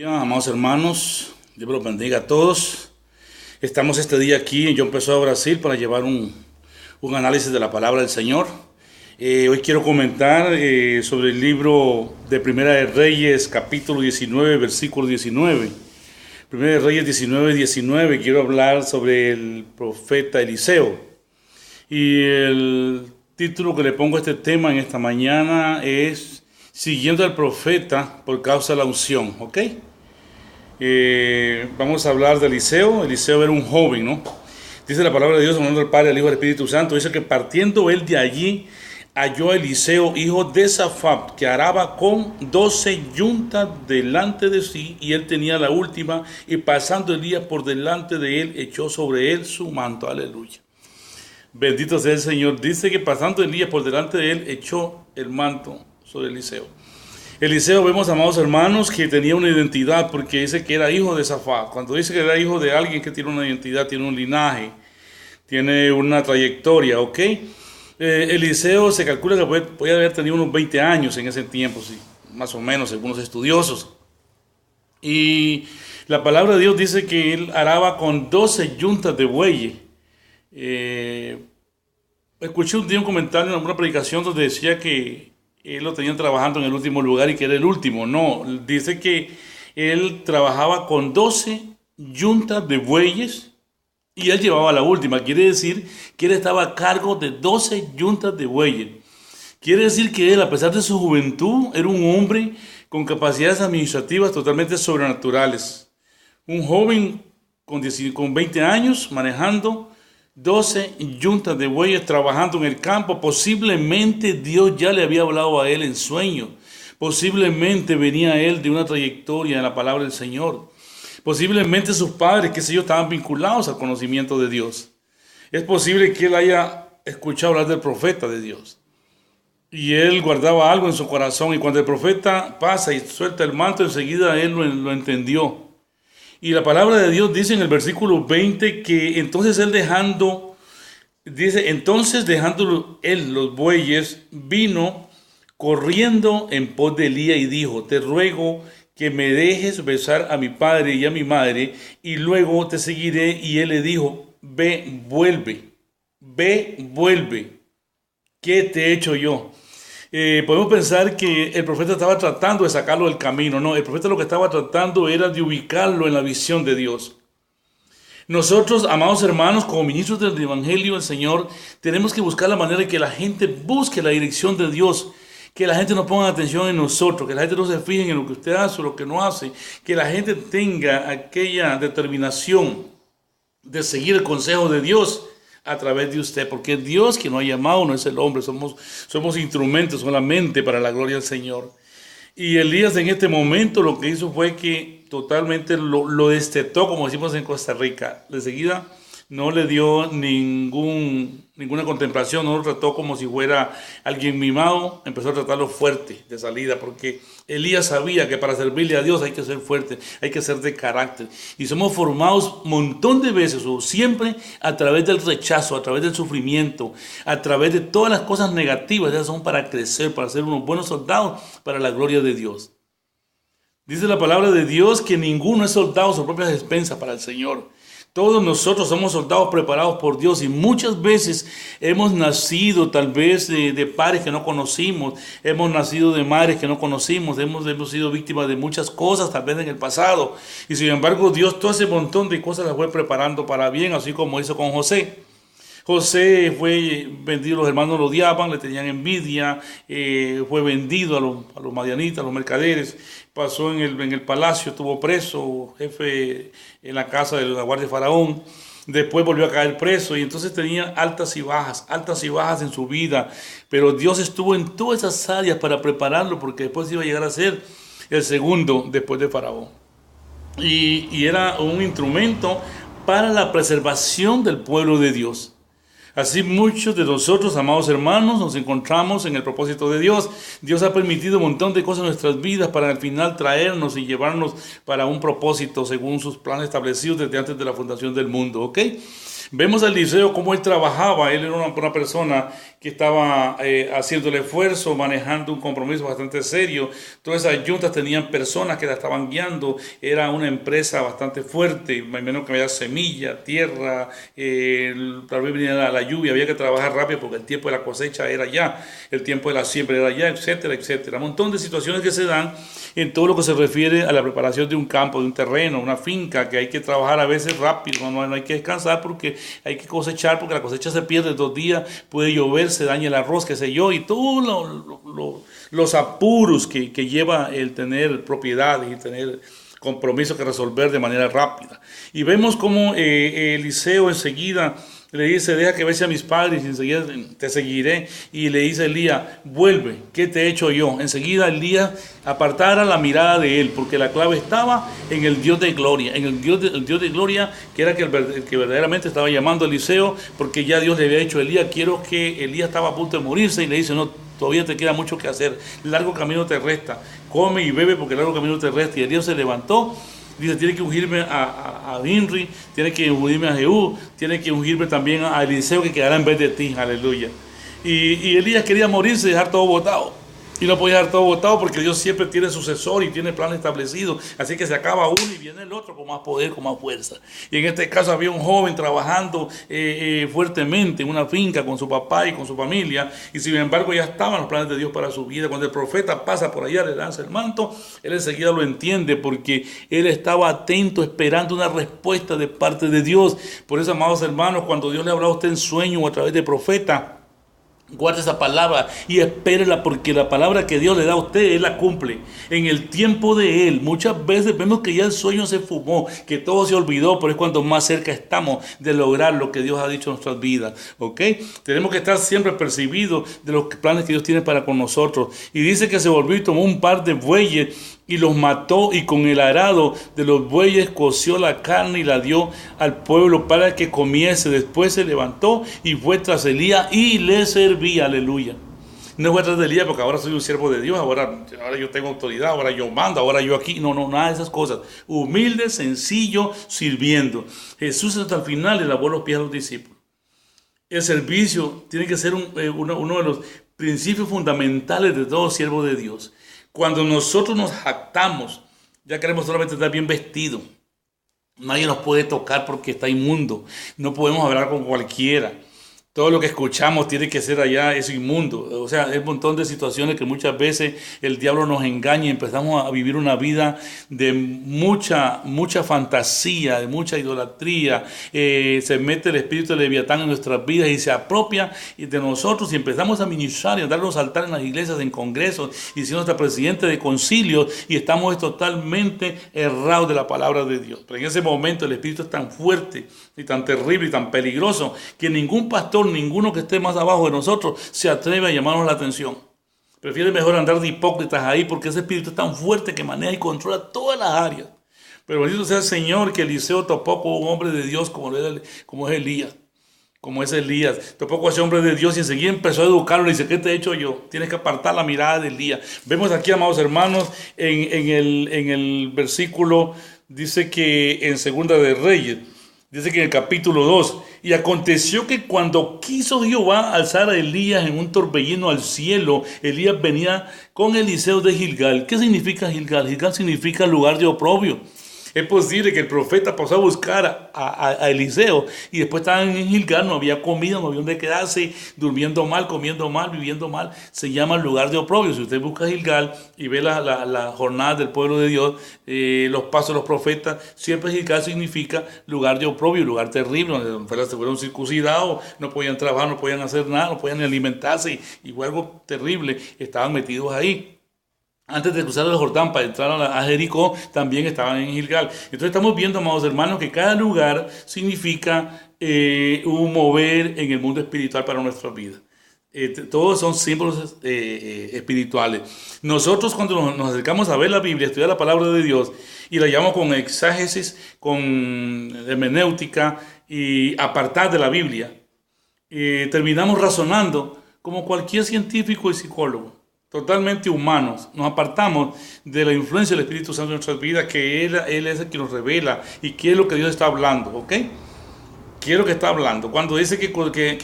Amados hermanos, Dios me los bendiga a todos. Estamos este día aquí en Yo Empezó a Brasil para llevar un análisis de la palabra del Señor. Hoy quiero comentar sobre el libro de Primera de Reyes, capítulo 19, versículo 19. Primera de Reyes 19, 19. Quiero hablar sobre el profeta Eliseo. Y el título que le pongo a este tema en esta mañana es Siguiendo al profeta por causa de la unción, ¿ok? Vamos a hablar de Eliseo. Eliseo era un joven, ¿no? Dice la palabra de Dios en el nombre del Padre, del Hijo y del Espíritu Santo. Dice que partiendo él de allí, halló a Eliseo, hijo de Safat, que araba con 12 yuntas delante de sí, y él tenía la última, y pasando Elías por delante de él, echó sobre él su manto. Aleluya. Bendito sea el Señor. Dice que pasando Elías por delante de él, echó el manto sobre Eliseo. Eliseo, vemos, amados hermanos, que tenía una identidad, porque dice que era hijo de Safat. Cuando dice que era hijo de alguien que tiene una identidad, tiene un linaje, tiene una trayectoria, ¿ok? Eliseo se calcula que puede haber tenido unos 20 años en ese tiempo, sí, más o menos, según los estudiosos. Y la palabra de Dios dice que él araba con 12 yuntas de bueyes. Escuché un día un comentario en una predicación donde decía que él lo tenían trabajando en el último lugar y que era el último. No, dice que él trabajaba con 12 yuntas de bueyes y él llevaba la última. Quiere decir que él estaba a cargo de 12 yuntas de bueyes. Quiere decir que él, a pesar de su juventud, era un hombre con capacidades administrativas totalmente sobrenaturales. Un joven con 20 años manejando 12 yuntas de bueyes, trabajando en el campo. Posiblemente Dios ya le había hablado a él en sueños. Posiblemente venía él de una trayectoria en la palabra del Señor. Posiblemente sus padres, qué sé yo, estaban vinculados al conocimiento de Dios. Es posible que él haya escuchado hablar del profeta de Dios. Y él guardaba algo en su corazón. Y cuando el profeta pasa y suelta el manto, enseguida él lo entendió. Y la palabra de Dios dice en el versículo 20 que entonces entonces dejando él los bueyes, vino corriendo en pos de Elías y dijo: te ruego que me dejes besar a mi padre y a mi madre, y luego te seguiré. Y él le dijo: ve, vuelve, ¿qué te he hecho yo? Podemos pensar que el profeta estaba tratando de sacarlo del camino. No, el profeta lo que estaba tratando era de ubicarlo en la visión de Dios. Nosotros, amados hermanos, como ministros del Evangelio del Señor, tenemos que buscar la manera de que la gente busque la dirección de Dios, que la gente no ponga atención en nosotros, que la gente no se fije en lo que usted hace o lo que no hace, que la gente tenga aquella determinación de seguir el consejo de Dios a través de usted, porque es Dios quien nos ha llamado, no es el hombre. Somos instrumentos solamente para la gloria del Señor. Y Elías en este momento lo que hizo fue que totalmente lo destetó, como decimos en Costa Rica. De seguida no le dio ninguna contemplación, no lo trató como si fuera alguien mimado, empezó a tratarlo fuerte de salida, porque Elías sabía que para servirle a Dios hay que ser fuerte, hay que ser de carácter. Y somos formados un montón de veces, o siempre, a través del rechazo, a través del sufrimiento, a través de todas las cosas negativas. Esas son para crecer, para ser unos buenos soldados para la gloria de Dios. Dice la palabra de Dios que ninguno es soldado a sus propias expensas para el Señor. Todos nosotros somos soldados preparados por Dios, y muchas veces hemos nacido tal vez de padres que no conocimos, hemos nacido de madres que no conocimos, hemos sido víctimas de muchas cosas tal vez en el pasado, y sin embargo Dios todo ese montón de cosas las fue preparando para bien, así como hizo con José. José fue vendido, los hermanos lo odiaban, le tenían envidia, fue vendido a los madianitas, a los mercaderes, pasó en el palacio, estuvo preso, jefe en la casa de la guardia de Faraón, después volvió a caer preso, y entonces tenía altas y bajas en su vida, pero Dios estuvo en todas esas áreas para prepararlo, porque después iba a llegar a ser el segundo después de Faraón, y era un instrumento para la preservación del pueblo de Dios. Así muchos de nosotros, amados hermanos, nos encontramos en el propósito de Dios. Dios ha permitido un montón de cosas en nuestras vidas para al final traernos y llevarnos para un propósito según sus planes establecidos desde antes de la fundación del mundo, ¿ok? Vemos a Eliseo cómo él trabajaba. Él era una persona que estaba haciendo el esfuerzo, manejando un compromiso bastante serio. Todas esas yuntas tenían personas que la estaban guiando. Era una empresa bastante fuerte, menos que había semilla, tierra, tal vez venía la lluvia, había que trabajar rápido porque el tiempo de la cosecha era ya, el tiempo de la siembra era ya, etcétera, etcétera. Un montón de situaciones que se dan en todo lo que se refiere a la preparación de un campo, de un terreno, una finca, que hay que trabajar a veces rápido, no hay que descansar porque hay que cosechar, porque la cosecha se pierde 2 días, puede llover, se daña el arroz, qué sé yo, y todos los apuros que lleva el tener propiedades y tener compromisos que resolver de manera rápida. Y vemos cómo Eliseo enseguida le dice: deja que vea a mis padres y enseguida te seguiré. Y le dice a Elías: vuelve, ¿qué te he hecho yo? Enseguida Elías apartara la mirada de él, porque la clave estaba en el Dios de gloria, en el Dios de gloria, que era el que verdaderamente estaba llamando a Eliseo, porque ya Dios le había dicho a Elías: quiero que Elías estaba a punto de morirse, y le dice: no, todavía te queda mucho que hacer, largo camino te resta, come y bebe porque largo camino te resta. Y Elías se levantó. Dice: tiene que ungirme a Inri, tiene que ungirme a Jehú, tiene que ungirme también a Eliseo, que quedará en vez de ti. Aleluya. Y Elías quería morirse y dejar todo botado. Y no podía dejar todo botado porque Dios siempre tiene sucesor y tiene plan establecido. Así que se acaba uno y viene el otro con más poder, con más fuerza. Y en este caso había un joven trabajando fuertemente en una finca con su papá y con su familia. Y sin embargo ya estaban los planes de Dios para su vida. Cuando el profeta pasa por allá, le lanza el manto, él enseguida lo entiende porque él estaba atento, esperando una respuesta de parte de Dios. Por eso, amados hermanos, cuando Dios le habla a usted en sueño o a través de profeta, guarde esa palabra y espérela, porque la palabra que Dios le da a usted, Él la cumple en el tiempo de Él. Muchas veces vemos que ya el sueño se fumó, que todo se olvidó, pero es cuando más cerca estamos de lograr lo que Dios ha dicho en nuestras vidas. ¿Ok? Tenemos que estar siempre percibidos de los planes que Dios tiene para con nosotros. Y dice que se volvió y tomó un par de bueyes y los mató, y con el arado de los bueyes coció la carne y la dio al pueblo para que comiese. Después se levantó y fue tras Elías y le servía. Aleluya. No fue tras de Elías porque ahora soy un siervo de Dios, ahora yo tengo autoridad, ahora yo mando, ahora yo aquí. No, nada de esas cosas. Humilde, sencillo, sirviendo. Jesús hasta el final le lavó los pies a los discípulos. El servicio tiene que ser uno de los principios fundamentales de todo siervo de Dios. Cuando nosotros nos jactamos, ya queremos solamente estar bien vestidos. Nadie nos puede tocar porque está inmundo. No podemos hablar con cualquiera. Todo lo que escuchamos tiene que ser allá, es inmundo. O sea, hay un montón de situaciones que muchas veces el diablo nos engaña y empezamos a vivir una vida de mucha fantasía, de mucha idolatría. Se mete el espíritu de Leviatán en nuestras vidas y se apropia de nosotros, y empezamos a ministrar y a dar los altares en las iglesias, en congresos, y siendo hasta presidente de concilios, y estamos totalmente errados de la palabra de Dios. Pero en ese momento el espíritu es tan fuerte y tan terrible y tan peligroso que ningún pastor, ninguno que esté más abajo de nosotros, se atreve a llamarnos la atención. Prefiere mejor andar de hipócritas ahí, porque ese espíritu es tan fuerte que maneja y controla todas las áreas. Pero bendito sea el Señor, que Eliseo topó con un hombre de Dios como es Elías. Como es Elías, topó con ese hombre de Dios y enseguida empezó a educarlo. Le dice: ¿qué te he hecho yo? Tienes que apartar la mirada de Elías. Vemos aquí, amados hermanos, en el versículo, dice que en Segunda de Reyes, dice que en el capítulo 2, y aconteció que cuando quiso Jehová alzar a Elías en un torbellino al cielo, Elías venía con Eliseo de Gilgal. ¿Qué significa Gilgal? Gilgal significa lugar de oprobio. Es posible que el profeta pasó a buscar a Eliseo y después estaban en Gilgal, no había comida, no había donde quedarse, durmiendo mal, comiendo mal, viviendo mal. Se llama lugar de oprobio. Si usted busca Gilgal y ve la jornada del pueblo de Dios, los pasos de los profetas, siempre Gilgal significa lugar de oprobio, lugar terrible, donde fueron circuncidados, no podían trabajar, no podían hacer nada, no podían alimentarse, y fue algo terrible. Estaban metidos ahí. Antes de cruzar el Jordán para entrar a Jericó, también estaban en Gilgal. Entonces estamos viendo, amados hermanos, que cada lugar significa un mover en el mundo espiritual para nuestra vida. Todos son símbolos espirituales. Nosotros, cuando nos acercamos a ver la Biblia, estudiar la palabra de Dios, y la llevamos con exágesis, con hermenéutica y apartar de la Biblia, terminamos razonando como cualquier científico y psicólogo. Totalmente humanos, nos apartamos de la influencia del Espíritu Santo en nuestras vidas, que Él es el que nos revela y qué es lo que Dios está hablando, ¿ok? ¿Qué es lo que está hablando? Cuando dice que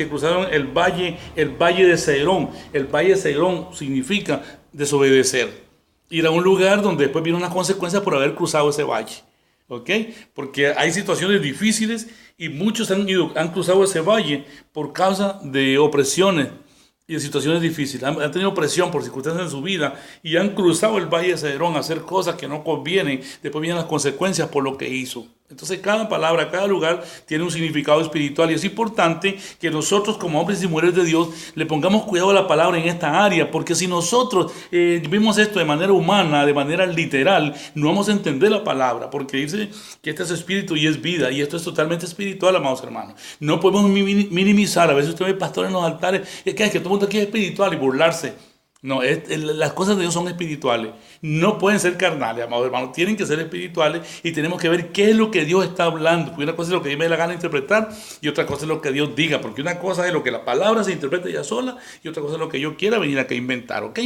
cruzaron el valle de Cedrón. El valle de Cedrón significa desobedecer. Ir a un lugar donde después vienen unas consecuencias por haber cruzado ese valle. ¿Ok? Porque hay situaciones difíciles y muchos han cruzado ese valle por causa de opresiones y de situaciones difíciles. Han tenido presión por circunstancias en su vida y han cruzado el valle de Cedrón a hacer cosas que no convienen. Después vienen las consecuencias por lo que hizo. Entonces cada palabra, cada lugar tiene un significado espiritual y es importante que nosotros como hombres y mujeres de Dios le pongamos cuidado a la palabra en esta área, porque si nosotros vemos esto de manera humana, de manera literal, no vamos a entender la palabra, porque dice que este es espíritu y es vida, y esto es totalmente espiritual, amados hermanos. No podemos minimizar. A veces usted ve pastores en los altares, es que todo el mundo aquí es espiritual y burlarse. No, las cosas de Dios son espirituales. No pueden ser carnales, amados hermanos. Tienen que ser espirituales y tenemos que ver qué es lo que Dios está hablando. Porque una cosa es lo que Dios me dé la gana de interpretar y otra cosa es lo que Dios diga. Porque una cosa es lo que la palabra se interpreta ya sola y otra cosa es lo que yo quiera venir acá a inventar, ¿ok?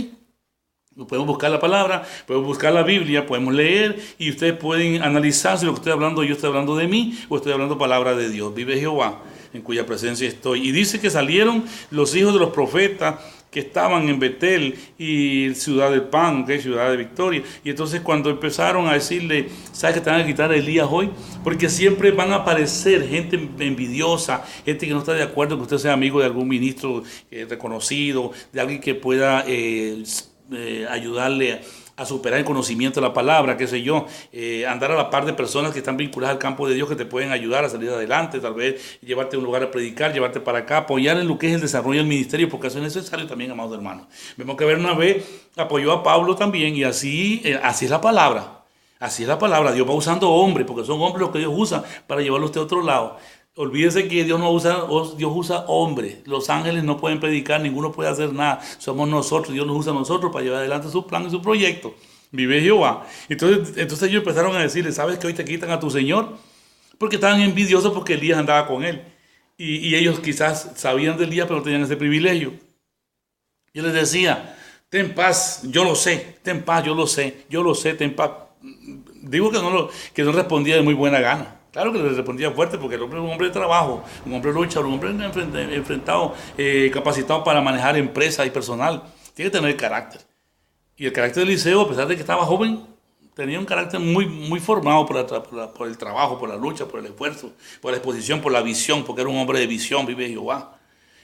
Podemos buscar la palabra, podemos buscar la Biblia, podemos leer y ustedes pueden analizar si lo que estoy hablando yo estoy hablando de mí o estoy hablando palabra de Dios. Vive Jehová, en cuya presencia estoy. Y dice que salieron los hijos de los profetas que estaban en Betel y ciudad del pan, ¿okay? Ciudad de victoria. Y entonces cuando empezaron a decirle, ¿sabes que te van a quitar a Elías hoy? Porque siempre van a aparecer gente envidiosa, gente que no está de acuerdo que usted sea amigo de algún ministro reconocido, de alguien que pueda ayudarle a superar el conocimiento de la palabra, qué sé yo, andar a la par de personas que están vinculadas al campo de Dios, que te pueden ayudar a salir adelante, tal vez llevarte a un lugar a predicar, llevarte para acá, apoyar en lo que es el desarrollo del ministerio, porque eso es necesario también, amados hermanos. Vemos que Bernabé apoyó a Pablo también, y así es la palabra. Así es la palabra. Dios va usando hombres, porque son hombres los que Dios usa para llevarlo a usted a otro lado. Olvídese que Dios usa hombres. Los ángeles no pueden predicar, ninguno puede hacer nada. Somos nosotros, Dios nos usa a nosotros para llevar adelante su plan y su proyecto. Vive Jehová. Entonces ellos empezaron a decirle, ¿sabes que hoy te quitan a tu Señor? Porque estaban envidiosos porque Elías andaba con él. Y ellos quizás sabían de Elías, pero no tenían ese privilegio. Yo les decía, ten paz, yo lo sé, ten paz, yo lo sé, ten paz. Digo que no respondía de muy buena gana. Claro que le respondía fuerte porque el hombre es un hombre de trabajo, un hombre luchador, un hombre enfrentado, capacitado para manejar empresas y personal. Tiene que tener carácter. Y el carácter de Eliseo, a pesar de que estaba joven, tenía un carácter muy, muy formado por el trabajo, por la lucha, por el esfuerzo, por la exposición, por la visión, porque era un hombre de visión, vive Jehová.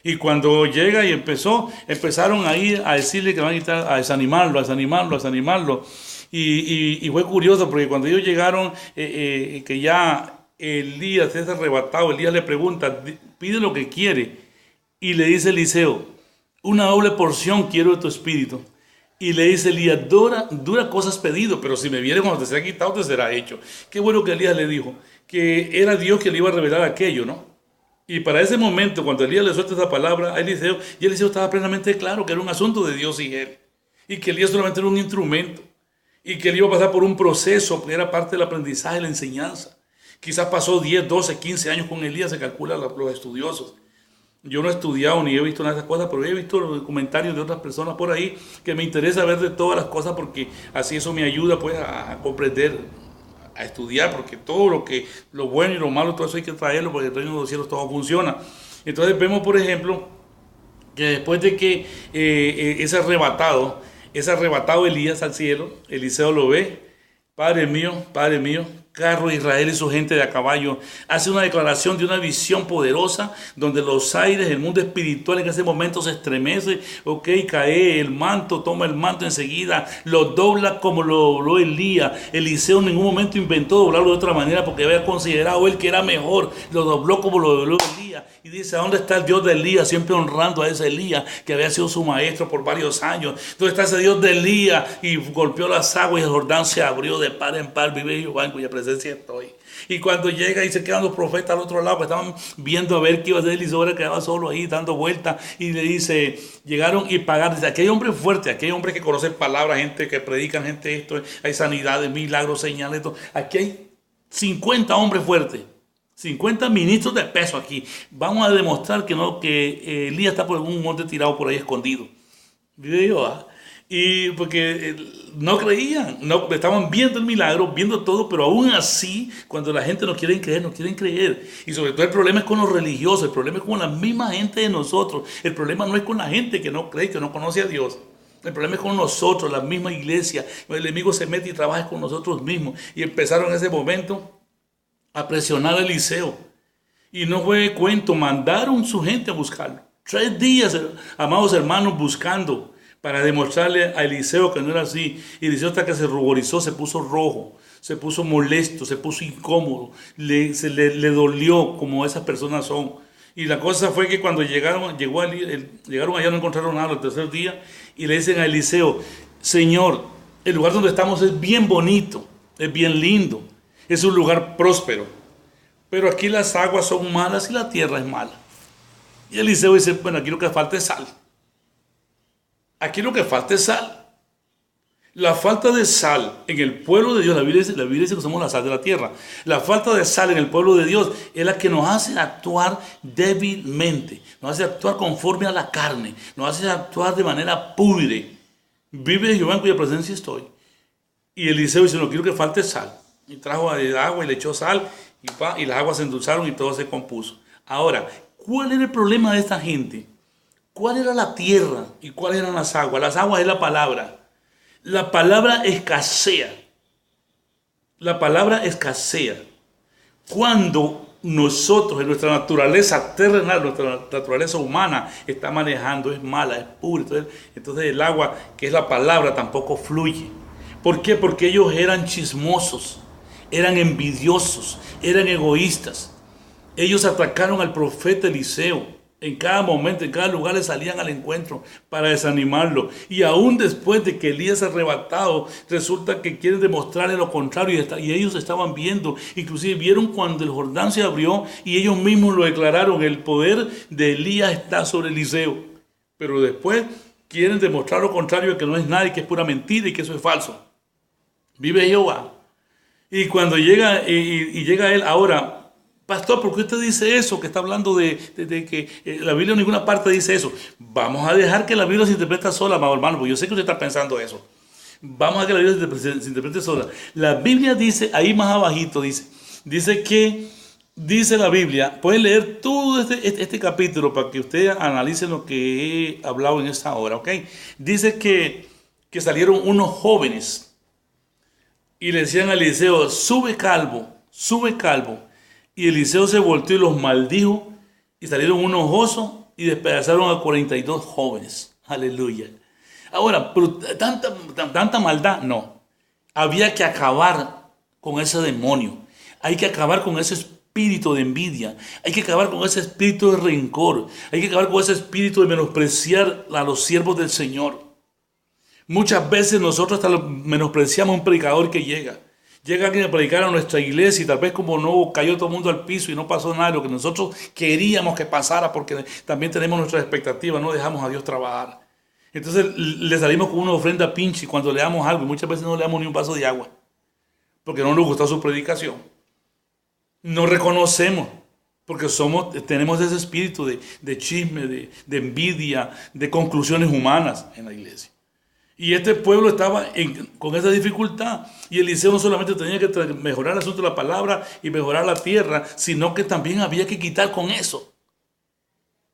Y cuando llega y empezaron ahí a decirle que van a quitar, a desanimarlo. Y fue curioso porque cuando ellos llegaron, que ya Elías es arrebatado, Elías le pregunta, pide lo que quiere. Y le dice Eliseo, una doble porción quiero de tu espíritu. Y le dice Elías, dura cosas pedido, pero si me viene cuando te será quitado, te será hecho. Qué bueno que Elías le dijo, que era Dios que le iba a revelar aquello, ¿no? Y para ese momento, cuando Elías le suelta esa palabra a Eliseo, y Eliseo estaba plenamente claro que era un asunto de Dios y él. Y que Elías solamente era un instrumento. Y que él iba a pasar por un proceso, que era parte del aprendizaje, la enseñanza. Quizás pasó 10, 12, 15 años con Elías, se calcula los estudiosos. Yo no he estudiado ni he visto nada de esas cosas, pero he visto los comentarios de otras personas por ahí que me interesa ver de todas las cosas porque así eso me ayuda pues a comprender, a estudiar, porque todo lo bueno y lo malo, todo eso hay que traerlo porque el reino de los cielos todo funciona. Entonces vemos, por ejemplo, que después de que es arrebatado Elías al cielo, Eliseo lo ve, Padre mío, carro de Israel y su gente de a caballo, hace una declaración de una visión poderosa donde los aires, el mundo espiritual en ese momento se estremece, ok, cae el manto, toma el manto enseguida, lo dobla como lo dobló Elías. Eliseo en ningún momento inventó doblarlo de otra manera porque había considerado él que era mejor, lo dobló como lo dobló Elías. Y dice, ¿dónde está el Dios de Elías? Siempre honrando a ese Elías que había sido su maestro por varios años. ¿Dónde está ese Dios de Elías? Y golpeó las aguas y el Jordán se abrió de par en par, vive Jehová en cuya presencia estoy. Y cuando llega y se quedan los profetas al otro lado, pues estaban viendo a ver qué iba a hacer Eliseo, ahora quedaba solo ahí dando vueltas y le dice, llegaron y pagaron. Dice, aquel hombre fuerte, aquel hombre que conoce palabras, gente que predican, gente esto, hay sanidades, milagros, señales, esto. Aquí hay 50 hombres fuertes. 50 ministros de peso aquí. Vamos a demostrar que Elías está por un monte tirado por ahí escondido. Vive Jehová. Y porque no creían, no, estaban viendo el milagro, viendo todo, pero aún así, cuando la gente no quiere creer, no quieren creer. Y sobre todo el problema es con los religiosos, el problema es con la misma gente de nosotros. El problema no es con la gente que no cree, que no conoce a Dios. El problema es con nosotros, la misma iglesia. El enemigo se mete y trabaja con nosotros mismos. Y empezaron en ese momento a presionar a Eliseo. Y no fue cuento, mandaron su gente a buscarlo. 3 días, amados hermanos, buscando para demostrarle a Eliseo que no era así. Y Eliseo hasta que se ruborizó, se puso rojo, se puso molesto, se puso incómodo, le dolió como esas personas son. Y la cosa fue que cuando llegaron allá no encontraron nada el tercer día y le dicen a Eliseo, Señor, el lugar donde estamos es bien bonito, es bien lindo, es un lugar próspero, pero aquí las aguas son malas y la tierra es mala. Y Eliseo dice, bueno, aquí lo que falta es sal. Aquí lo que falta es sal. La falta de sal en el pueblo de Dios, la Biblia dice que somos la sal de la tierra. La falta de sal en el pueblo de Dios es la que nos hace actuar débilmente, nos hace actuar conforme a la carne, nos hace actuar de manera púdre. Vive Jehová en cuya presencia estoy. Y Eliseo dice, no quiero que falte sal. Y trajo agua y le echó sal y las aguas se endulzaron y todo se compuso. Ahora, ¿cuál era el problema de esta gente? ¿Cuál era la tierra y cuáles eran las aguas? Las aguas es la palabra. La palabra escasea. La palabra escasea. Cuando nosotros, en nuestra naturaleza terrenal, nuestra naturaleza humana, está manejando, es mala, es pura. Entonces el agua, que es la palabra, tampoco fluye. ¿Por qué? Porque ellos eran chismosos, eran envidiosos, eran egoístas. Ellos atacaron al profeta Eliseo. En cada momento, en cada lugar le salían al encuentro para desanimarlo. Y aún después de que Elías ha arrebatado, resulta que quieren demostrarle lo contrario. Y ellos estaban viendo, inclusive vieron cuando el Jordán se abrió y ellos mismos lo declararon. El poder de Elías está sobre Eliseo. Pero después quieren demostrar lo contrario, que no es nada y que es pura mentira y que eso es falso. Vive Jehová. Y cuando llega él ahora... Pastor, ¿por qué usted dice eso? Que está hablando de que la Biblia en ninguna parte dice eso. Vamos a dejar que la Biblia se interprete sola, amado hermano, porque yo sé que usted está pensando eso. Vamos a que la Biblia se interprete sola. La Biblia dice, ahí más abajito dice que, dice la Biblia, pueden leer todo este capítulo para que usted analice lo que he hablado en esta hora, ¿ok? Dice que salieron unos jóvenes y le decían a Eliseo, sube calvo. Y Eliseo se volteó y los maldijo y salieron unos osos y despedazaron a 42 jóvenes. Aleluya. Ahora, pero tanta maldad, no. Había que acabar con ese demonio. Hay que acabar con ese espíritu de envidia. Hay que acabar con ese espíritu de rencor. Hay que acabar con ese espíritu de menospreciar a los siervos del Señor. Muchas veces nosotros hasta menospreciamos a un predicador que llega. Llega alguien a predicar a nuestra iglesia y tal vez como no cayó todo el mundo al piso y no pasó nada de lo que nosotros queríamos que pasara porque también tenemos nuestras expectativas, no dejamos a Dios trabajar. Entonces le salimos con una ofrenda pinche cuando le damos algo y muchas veces no le damos ni un vaso de agua porque no nos gustó su predicación. No reconocemos porque tenemos ese espíritu de chisme, de envidia, de conclusiones humanas en la iglesia. Y este pueblo estaba con esa dificultad. Y Eliseo no solamente tenía que mejorar el asunto de la palabra y mejorar la tierra, sino que también había que quitar con eso.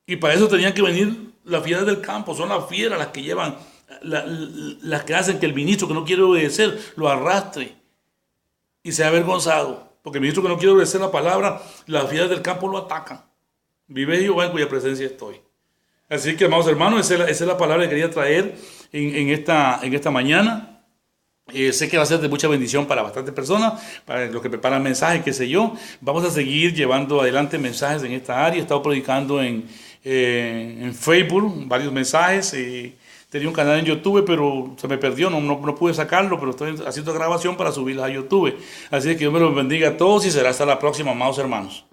Y para eso tenían que venir las fieras del campo. Son las fieras las que llevan, las que hacen que el ministro que no quiere obedecer lo arrastre y sea avergonzado. Porque el ministro que no quiere obedecer la palabra, las fieras del campo lo atacan. Vive Jehová en cuya presencia estoy. Así que, amados hermanos, esa es la palabra que quería traer en esta mañana. Sé que va a ser de mucha bendición para bastantes personas, para los que preparan mensajes, qué sé yo. Vamos a seguir llevando adelante mensajes en esta área. He estado predicando en Facebook varios mensajes. Tenía un canal en YouTube, pero se me perdió, no pude sacarlo, pero estoy haciendo grabación para subirlas a YouTube. Así que Dios me los bendiga a todos y será hasta la próxima, amados hermanos.